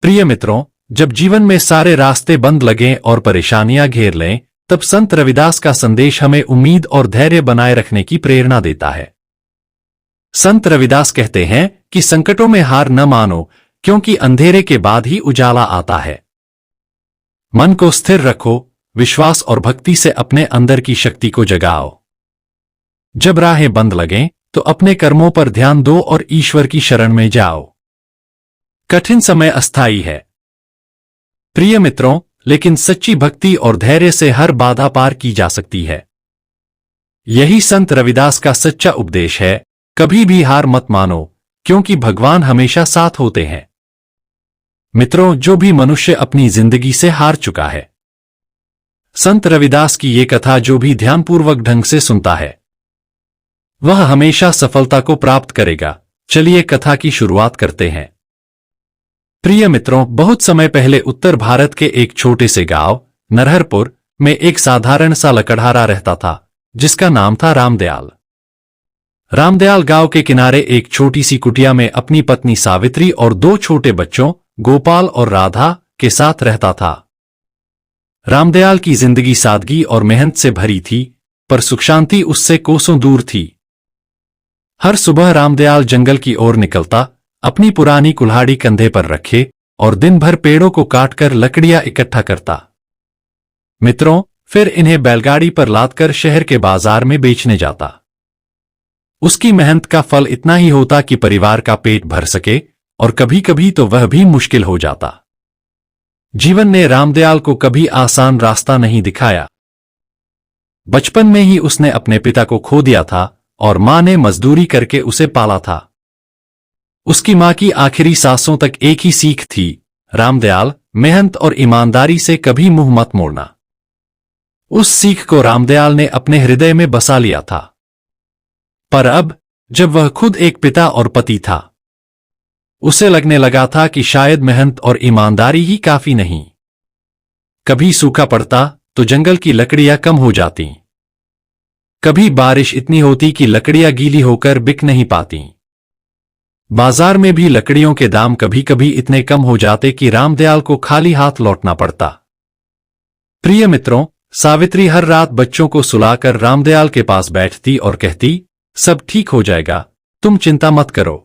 प्रिय मित्रों, जब जीवन में सारे रास्ते बंद लगें और परेशानियां घेर लें, तब संत रविदास का संदेश हमें उम्मीद और धैर्य बनाए रखने की प्रेरणा देता है। संत रविदास कहते हैं कि संकटों में हार न मानो, क्योंकि अंधेरे के बाद ही उजाला आता है। मन को स्थिर रखो, विश्वास और भक्ति से अपने अंदर की शक्ति को जगाओ। जब राहें बंद लगें, तो अपने कर्मों पर ध्यान दो और ईश्वर की शरण में जाओ। कठिन समय अस्थायी है, प्रिय मित्रों, लेकिन सच्ची भक्ति और धैर्य से हर बाधा पार की जा सकती है। यही संत रविदास का सच्चा उपदेश है। कभी भी हार मत मानो, क्योंकि भगवान हमेशा साथ होते हैं। मित्रों, जो भी मनुष्य अपनी जिंदगी से हार चुका है, संत रविदास की ये कथा जो भी ध्यानपूर्वक ढंग से सुनता है, वह हमेशा सफलता को प्राप्त करेगा। चलिए कथा की शुरुआत करते हैं। प्रिय मित्रों, बहुत समय पहले उत्तर भारत के एक छोटे से गांव नरहरपुर में एक साधारण सा लकड़हारा रहता था, जिसका नाम था रामदयाल। रामदयाल गांव के किनारे एक छोटी सी कुटिया में अपनी पत्नी सावित्री और 2 छोटे बच्चों गोपाल और राधा के साथ रहता था। रामदयाल की जिंदगी सादगी और मेहनत से भरी थी, पर सुख शांति उससे कोसों दूर थी। हर सुबह रामदयाल जंगल की ओर निकलता, अपनी पुरानी कुल्हाड़ी कंधे पर रखे और दिन भर पेड़ों को काटकर लकड़ियां इकट्ठा करता। मित्रों, फिर इन्हें बैलगाड़ी पर लादकर शहर के बाजार में बेचने जाता। उसकी मेहनत का फल इतना ही होता कि परिवार का पेट भर सके, और कभी कभी तो वह भी मुश्किल हो जाता। जीवन ने रामदयाल को कभी आसान रास्ता नहीं दिखाया। बचपन में ही उसने अपने पिता को खो दिया था और मां ने मजदूरी करके उसे पाला था। उसकी मां की आखिरी सांसों तक एक ही सीख थी, रामदयाल, मेहनत और ईमानदारी से कभी मुंह मत मोड़ना। उस सीख को रामदयाल ने अपने हृदय में बसा लिया था। पर अब, जब वह खुद एक पिता और पति था, उसे लगने लगा था कि शायद मेहनत और ईमानदारी ही काफी नहीं। कभी सूखा पड़ता तो जंगल की लकड़ियां कम हो जाती। कभी बारिश इतनी होती कि लकड़ियां गीली होकर बिक नहीं पाती। बाजार में भी लकड़ियों के दाम कभी कभी इतने कम हो जाते कि रामदयाल को खाली हाथ लौटना पड़ता। प्रिय मित्रों, सावित्री हर रात बच्चों को सुलाकर रामदयाल के पास बैठती और कहती, सब ठीक हो जाएगा, तुम चिंता मत करो।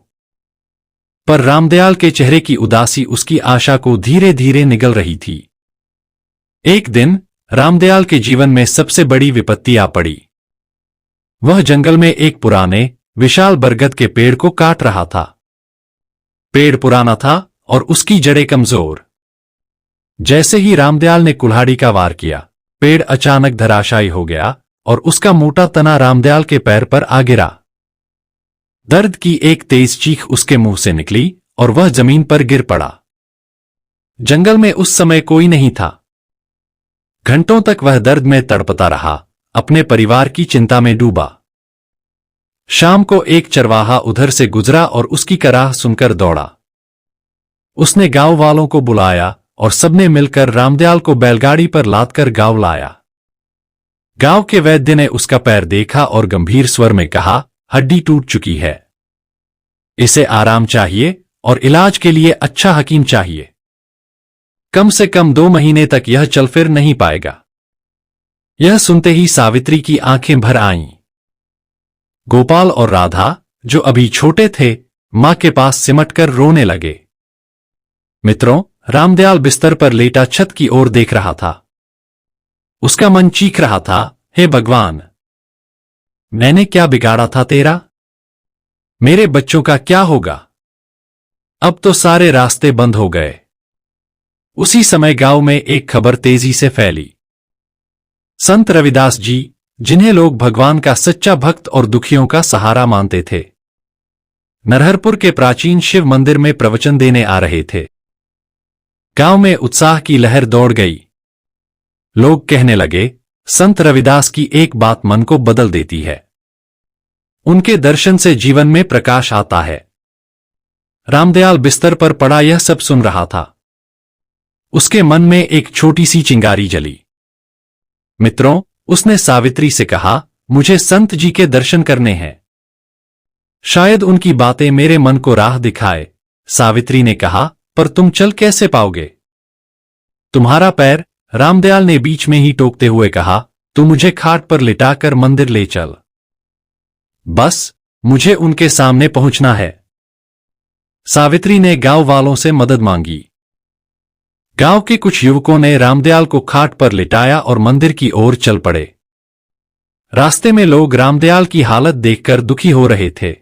पर रामदयाल के चेहरे की उदासी उसकी आशा को धीरे धीरे निगल रही थी। एक दिन रामदयाल के जीवन में सबसे बड़ी विपत्ति आ पड़ी। वह जंगल में एक पुराने विशाल बरगद के पेड़ को काट रहा था। पेड़ पुराना था और उसकी जड़ें कमजोर। जैसे ही रामदयाल ने कुल्हाड़ी का वार किया, पेड़ अचानक धराशायी हो गया और उसका मोटा तना रामदयाल के पैर पर आ गिरा। दर्द की एक तेज चीख उसके मुंह से निकली और वह जमीन पर गिर पड़ा। जंगल में उस समय कोई नहीं था। घंटों तक वह दर्द में तड़पता रहा, अपने परिवार की चिंता में डूबा। शाम को एक चरवाहा उधर से गुजरा और उसकी कराह सुनकर दौड़ा। उसने गांव वालों को बुलाया और सबने मिलकर रामदयाल को बैलगाड़ी पर लादकर गांव लाया। गांव के वैद्य ने उसका पैर देखा और गंभीर स्वर में कहा, हड्डी टूट चुकी है। इसे आराम चाहिए और इलाज के लिए अच्छा हकीम चाहिए। कम से कम 2 महीने तक यह चल फिर नहीं पाएगा। यह सुनते ही सावित्री की आंखें भर आईं। गोपाल और राधा, जो अभी छोटे थे, मां के पास सिमटकर रोने लगे। मित्रों, रामदयाल बिस्तर पर लेटा छत की ओर देख रहा था। उसका मन चीख रहा था, हे भगवान, मैंने क्या बिगाड़ा था तेरा? मेरे बच्चों का क्या होगा? अब तो सारे रास्ते बंद हो गए। उसी समय गांव में एक खबर तेजी से फैली। संत रविदास जी, जिन्हें लोग भगवान का सच्चा भक्त और दुखियों का सहारा मानते थे, नरहरपुर के प्राचीन शिव मंदिर में प्रवचन देने आ रहे थे। गांव में उत्साह की लहर दौड़ गई। लोग कहने लगे, संत रविदास की एक बात मन को बदल देती है। उनके दर्शन से जीवन में प्रकाश आता है। रामदयाल बिस्तर पर पड़ा यह सब सुन रहा था। उसके मन में एक छोटी सी चिंगारी जली। मित्रों, उसने सावित्री से कहा, मुझे संत जी के दर्शन करने हैं। शायद उनकी बातें मेरे मन को राह दिखाए। सावित्री ने कहा, पर तुम चल कैसे पाओगे? तुम्हारा पैर, रामदयाल ने बीच में ही टोकते हुए कहा। तू मुझे खाट पर लिटाकर मंदिर ले चल। बस, मुझे उनके सामने पहुंचना है। सावित्री ने गांव वालों से मदद मांगी। गांव के कुछ युवकों ने रामदयाल को खाट पर लिटाया और मंदिर की ओर चल पड़े। रास्ते में लोग रामदयाल की हालत देखकर दुखी हो रहे थे।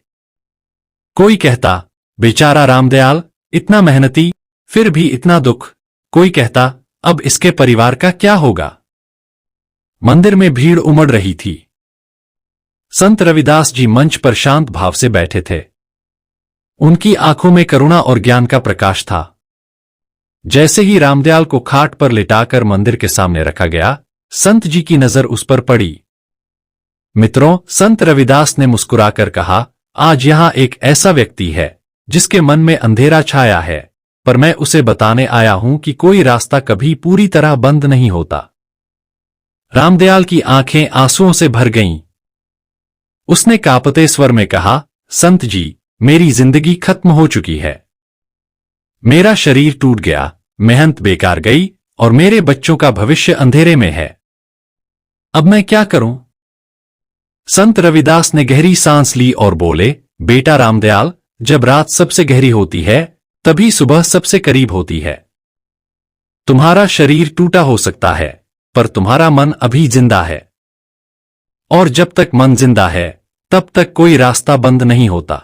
कोई कहता, बेचारा रामदयाल, इतना मेहनती, फिर भी इतना दुख। कोई कहता, अब इसके परिवार का क्या होगा? मंदिर में भीड़ उमड़ रही थी। संत रविदास जी मंच पर शांत भाव से बैठे थे। उनकी आंखों में करुणा और ज्ञान का प्रकाश था। जैसे ही रामदयाल को खाट पर लिटाकर मंदिर के सामने रखा गया, संत जी की नजर उस पर पड़ी। मित्रों, संत रविदास ने मुस्कुराकर कहा, आज यहां एक ऐसा व्यक्ति है जिसके मन में अंधेरा छाया है, पर मैं उसे बताने आया हूं कि कोई रास्ता कभी पूरी तरह बंद नहीं होता। रामदयाल की आंखें आंसुओं से भर गईं। उसने कांपते स्वर में कहा, संत जी, मेरी जिंदगी खत्म हो चुकी है। मेरा शरीर टूट गया, मेहनत बेकार गई और मेरे बच्चों का भविष्य अंधेरे में है। अब मैं क्या करूं? संत रविदास ने गहरी सांस ली और बोले, बेटा रामदयाल, जब रात सबसे गहरी होती है तभी सुबह सबसे करीब होती है। तुम्हारा शरीर टूटा हो सकता है, पर तुम्हारा मन अभी जिंदा है। और जब तक मन जिंदा है तब तक कोई रास्ता बंद नहीं होता।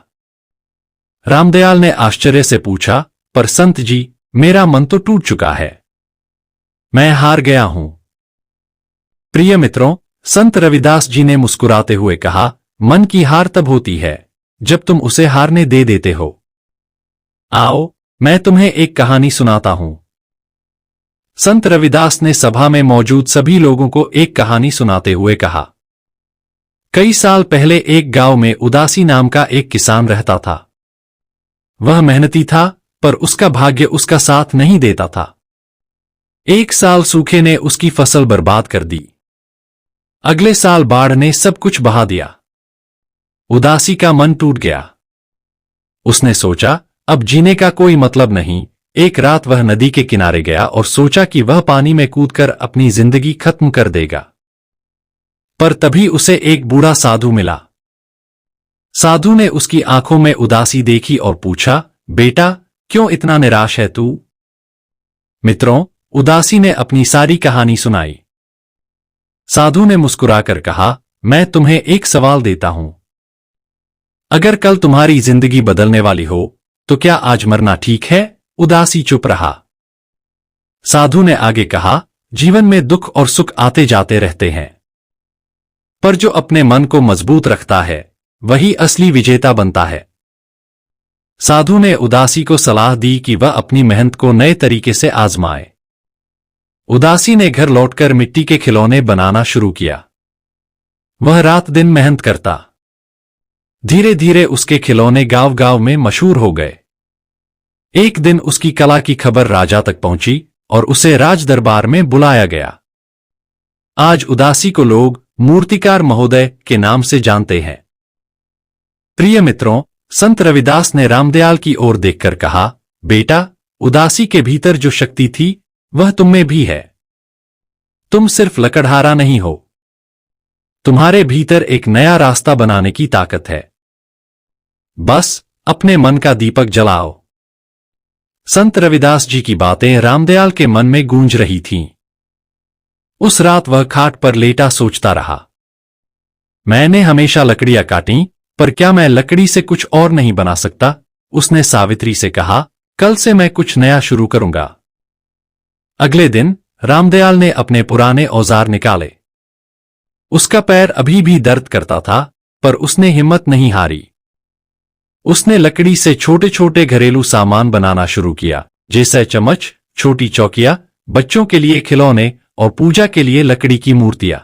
रामदयाल ने आश्चर्य से पूछा, पर संत जी, मेरा मन तो टूट चुका है। मैं हार गया हूं। प्रिय मित्रों, संत रविदास जी ने मुस्कुराते हुए कहा, मन की हार तब होती है जब तुम उसे हारने दे देते हो। आओ, मैं तुम्हें एक कहानी सुनाता हूं। संत रविदास ने सभा में मौजूद सभी लोगों को एक कहानी सुनाते हुए कहा। कई साल पहले एक गांव में उदासी नाम का एक किसान रहता था। वह मेहनती था, पर उसका भाग्य उसका साथ नहीं देता था। एक साल सूखे ने उसकी फसल बर्बाद कर दी। अगले साल बाढ़ ने सब कुछ बहा दिया। उदासी का मन टूट गया। उसने सोचा, अब जीने का कोई मतलब नहीं। एक रात वह नदी के किनारे गया और सोचा कि वह पानी में कूदकर अपनी जिंदगी खत्म कर देगा। पर तभी उसे एक बूढ़ा साधु मिला। साधु ने उसकी आंखों में उदासी देखी और पूछा, बेटा, क्यों इतना निराश है तू? मित्रों, उदासी ने अपनी सारी कहानी सुनाई। साधु ने मुस्कुराकर कहा, मैं तुम्हें एक सवाल देता हूं। अगर कल तुम्हारी जिंदगी बदलने वाली हो तो क्या आज मरना ठीक है? उदासी चुप रहा। साधु ने आगे कहा, जीवन में दुख और सुख आते जाते रहते हैं, पर जो अपने मन को मजबूत रखता है वही असली विजेता बनता है। साधु ने उदासी को सलाह दी कि वह अपनी मेहनत को नए तरीके से आजमाए। उदासी ने घर लौटकर मिट्टी के खिलौने बनाना शुरू किया। वह रात दिन मेहनत करता। धीरे धीरे उसके खिलौने गांव गांव में मशहूर हो गए। एक दिन उसकी कला की खबर राजा तक पहुंची और उसे राज दरबार में बुलाया गया। आज उदासी को लोग मूर्तिकार महोदय के नाम से जानते हैं। प्रिय मित्रों, संत रविदास ने रामदयाल की ओर देखकर कहा, बेटा, उदासी के भीतर जो शक्ति थी वह तुम में भी है। तुम सिर्फ लकड़हारा नहीं हो, तुम्हारे भीतर एक नया रास्ता बनाने की ताकत है। बस अपने मन का दीपक जलाओ। संत रविदास जी की बातें रामदयाल के मन में गूंज रही थीं। उस रात वह खाट पर लेटा सोचता रहा। मैंने हमेशा लकड़ियां काटी, पर क्या मैं लकड़ी से कुछ और नहीं बना सकता? उसने सावित्री से कहा, कल से मैं कुछ नया शुरू करूंगा। अगले दिन रामदयाल ने अपने पुराने औजार निकाले। उसका पैर अभी भी दर्द करता था, पर उसने हिम्मत नहीं हारी। उसने लकड़ी से छोटे छोटे घरेलू सामान बनाना शुरू किया, जैसे चम्मच, छोटी चौकियां, बच्चों के लिए खिलौने और पूजा के लिए लकड़ी की मूर्तियां।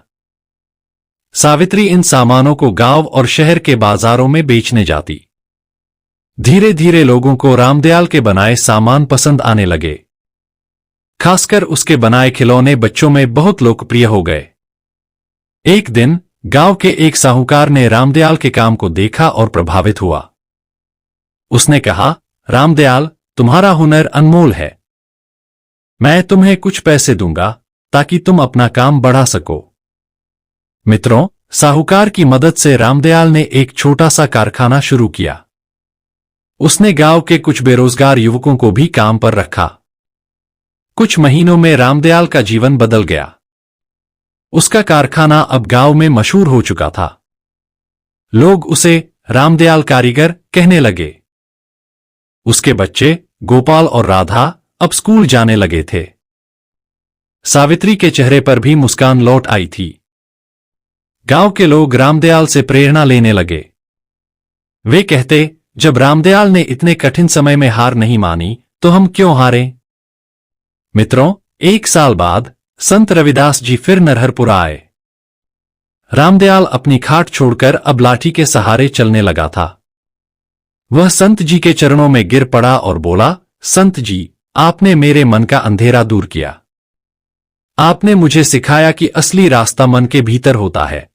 सावित्री इन सामानों को गांव और शहर के बाजारों में बेचने जाती। धीरे धीरे लोगों को रामदयाल के बनाए सामान पसंद आने लगे। खासकर उसके बनाए खिलौने बच्चों में बहुत लोकप्रिय हो गए। एक दिन गांव के एक साहूकार ने रामदयाल के काम को देखा और प्रभावित हुआ। उसने कहा, रामदयाल, तुम्हारा हुनर अनमोल है। मैं तुम्हें कुछ पैसे दूंगा ताकि तुम अपना काम बढ़ा सको। मित्रों, साहूकार की मदद से रामदयाल ने एक छोटा सा कारखाना शुरू किया। उसने गांव के कुछ बेरोजगार युवकों को भी काम पर रखा। कुछ महीनों में रामदयाल का जीवन बदल गया। उसका कारखाना अब गांव में मशहूर हो चुका था। लोग उसे रामदयाल कारीगर कहने लगे। उसके बच्चे गोपाल और राधा अब स्कूल जाने लगे थे। सावित्री के चेहरे पर भी मुस्कान लौट आई थी। गांव के लोग रामदयाल से प्रेरणा लेने लगे। वे कहते, जब रामदयाल ने इतने कठिन समय में हार नहीं मानी तो हम क्यों हारे। मित्रों, 1 साल बाद संत रविदास जी फिर नरहरपुरा आए। रामदयाल अपनी खाट छोड़कर अब लाठी के सहारे चलने लगा था। वह संत जी के चरणों में गिर पड़ा और बोला, संत जी, आपने मेरे मन का अंधेरा दूर किया। आपने मुझे सिखाया कि असली रास्ता मन के भीतर होता है।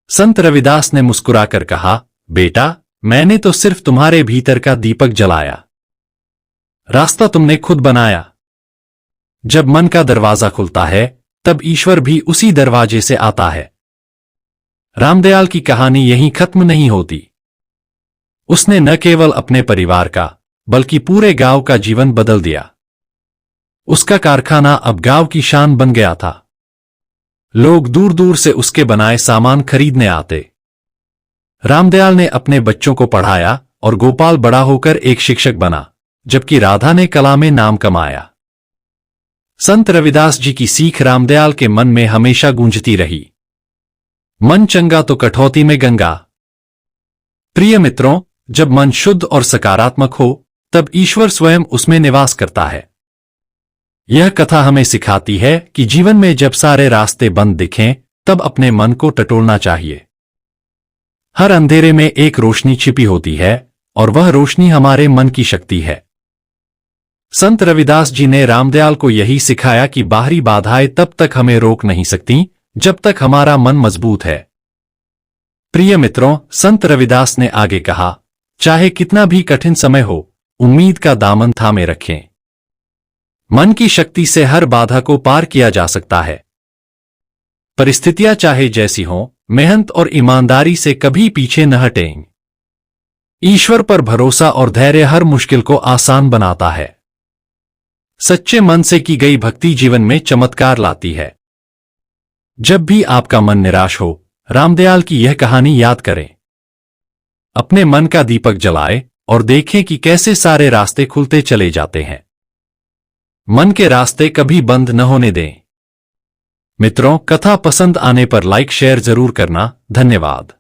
संत रविदास ने मुस्कुराकर कहा, बेटा, मैंने तो सिर्फ तुम्हारे भीतर का दीपक जलाया। रास्ता तुमने खुद बनाया। जब मन का दरवाजा खुलता है तब ईश्वर भी उसी दरवाजे से आता है। रामदयाल की कहानी यहीं खत्म नहीं होती। उसने न केवल अपने परिवार का बल्कि पूरे गांव का जीवन बदल दिया। उसका कारखाना अब गांव की शान बन गया था। लोग दूर दूर से उसके बनाए सामान खरीदने आते। रामदयाल ने अपने बच्चों को पढ़ाया और गोपाल बड़ा होकर एक शिक्षक बना, जबकि राधा ने कला में नाम कमाया। संत रविदास जी की सीख रामदयाल के मन में हमेशा गूंजती रही। मन चंगा तो कठौती में गंगा। प्रिय मित्रों, जब मन शुद्ध और सकारात्मक हो तब ईश्वर स्वयं उसमें निवास करता है। यह कथा हमें सिखाती है कि जीवन में जब सारे रास्ते बंद दिखें तब अपने मन को टटोलना चाहिए। हर अंधेरे में एक रोशनी छिपी होती है और वह रोशनी हमारे मन की शक्ति है। संत रविदास जी ने रामदयाल को यही सिखाया कि बाहरी बाधाएं तब तक हमें रोक नहीं सकती जब तक हमारा मन मजबूत है। प्रिय मित्रों, संत रविदास ने आगे कहा, चाहे कितना भी कठिन समय हो, उम्मीद का दामन थामे रखें। मन की शक्ति से हर बाधा को पार किया जा सकता है। परिस्थितियां चाहे जैसी हों, मेहनत और ईमानदारी से कभी पीछे न हटें। ईश्वर पर भरोसा और धैर्य हर मुश्किल को आसान बनाता है। सच्चे मन से की गई भक्ति जीवन में चमत्कार लाती है। जब भी आपका मन निराश हो, रामदयाल की यह कहानी याद करें। अपने मन का दीपक जलाएं और देखें कि कैसे सारे रास्ते खुलते चले जाते हैं। मन के रास्ते कभी बंद न होने दें। मित्रों, कथा पसंद आने पर लाइक शेयर जरूर करना। धन्यवाद।